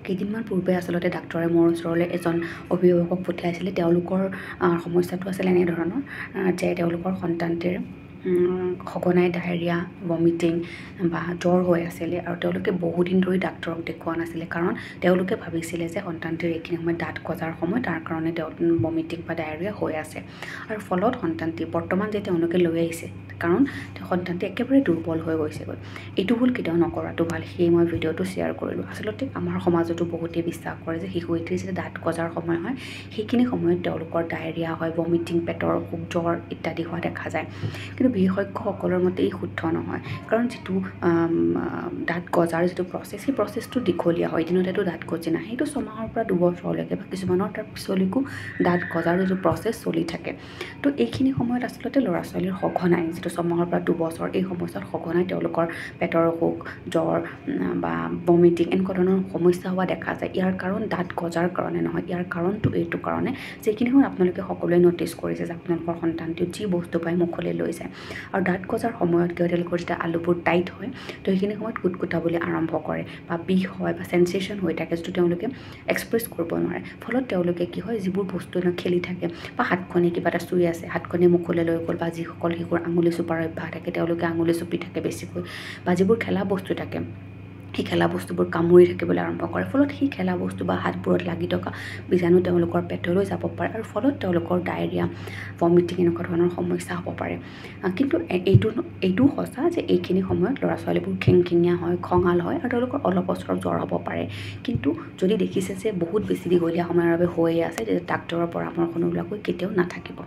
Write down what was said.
কেইদিনমান পূৰ্বে আচলতে ডাক্তৰে মোৰ ওচৰলৈ এজন অভিভাৱকক পঠিয়াইছিলে। তেওঁলোকৰ সমস্যাটো আছিলে এনেধৰণৰ যে তেওঁলোকৰ সন্তানটিৰ সঘনাই ডায়েৰিয়া, ভমিটিং বা জ্বৰ হৈ আছিলে আৰু তেওঁলোকে বহুদিন ধৰি ডাক্তৰক দেখুওৱা নাছিলে, কাৰণ তেওঁলোকে ভাবিছিলে যে সন্তানটিৰ এইখিনি সময়ত দাঁত গজাৰ সময়, তাৰ কাৰণে ভমিটিং বা ডায়েৰিয়া হৈ আছে। আৰু ফলত সন্তানটি বৰ্তমান যে তেওঁলোকে লৈ আহিছে, কাৰণ সন্তানটি একেবাৰে দুৰ্বল হৈ গৈছেগৈ। এইটো ভুল কেতিয়াও নকৰাটো ভাল, সেয়ে মই ভিডিঅ'টো শ্বেয়াৰ কৰিলোঁ। আচলতে আমাৰ সমাজতো বহুতেই বিশ্বাস কৰে যে শিশু এটিৰ যেতিয়া দাঁত গজাৰ সময় হয়, সেইখিনি সময়ত তেওঁলোকৰ ডায়েৰিয়া হয়, ভমিটিং, পেটৰ অসুখ, জ্বৰ ইত্যাদি হোৱা দেখা যায়। কিন্তু বিশেষজ্ঞসকলৰ মতে এই শুদ্ধ নহয়, কাৰণ যিটো দাঁত গজাৰ যিটো প্ৰচেছ, সেই প্ৰচেছটো দীঘলীয়া হয়। এদিনতেতো দাঁত গজি নাহে, সেইটো 6 মাহৰ পৰা 2 বছৰলৈকে বা কিছুমানৰ তাৰ পিছলৈকো দাঁত গজাৰ যিটো প্ৰচেছ চলি থাকে। তো এইখিনি সময়ত আচলতে ল'ৰা ছোৱালীৰ সঘনাই যিটো 6 মাহৰ পৰা 2 বছৰ, এই সময়ছোৱাত সঘনাই তেওঁলোকৰ পেটৰ অসুখ, জ্বৰ বা ভমিটিং এনেকুৱা ধৰণৰ সমস্যা হোৱা দেখা যায়। ইয়াৰ কাৰণ দাঁত গজাৰ কাৰণে নহয়, ইয়াৰ কাৰণটো এইটো কাৰণে যে এইখিনি সময়ত আপোনালোকে সকলোৱে ন'টিছ কৰিছে যে আপোনালোকৰ সন্তানটোৱে যি বস্তু পায় মুখলৈ লৈ যায়। আৰু দাঁত গজাৰ সময়ত কি হয়, তেওঁলোকৰ যেতিয়া আলুবোৰ টাইট হয়, তো সেইখিনি সময়ত কুটকুটাবলৈ আৰম্ভ কৰে বা বিষ হয় বা চেনচেশ্যন হৈ থাকে, যিটো তেওঁলোকে এক্সপ্ৰেছ কৰিব নোৱাৰে। ফলত তেওঁলোকে কি হয়, যিবোৰ বস্তু খেলি থাকে বা হাতখনে কিবা এটা চুই আছে, হাতখনে মুখলৈ লৈ গ'ল, বা যিসকল শিশুৰ আঙুলি চুপাৰ অভ্যাস থাকে তেওঁলোকে আঙুলি চুপি থাকে বেছিকৈ, বা যিবোৰ খেলা বস্তু থাকে সেই খেলা বস্তুবোৰ কামুৰি থাকিবলৈ আৰম্ভ কৰে। ফলত সেই খেলা বস্তু বা হাতবোৰত লাগি থকা বীজাণু তেওঁলোকৰ পেটলৈ যাব পাৰে আৰু ফলত তেওঁলোকৰ ডায়েৰিয়া, ভমিটিং এনেকুৱা ধৰণৰ সমস্যা হ'ব পাৰে। কিন্তু এইটো সঁচা যে এইখিনি সময়ত ল'ৰা ছোৱালীবোৰ খিংখিঙীয়া হয়, খঙাল হয় আৰু তেওঁলোকৰ অলপ চলপ জ্বৰ হ'ব পাৰে। কিন্তু যদি দেখিছে যে বহুত বেছি দীঘলীয়া সময়ৰ বাবে হৈয়ে আছে, তেতিয়া ডাক্তৰৰ পৰামৰ্শ নোলোৱাকৈ কেতিয়াও নাথাকিব।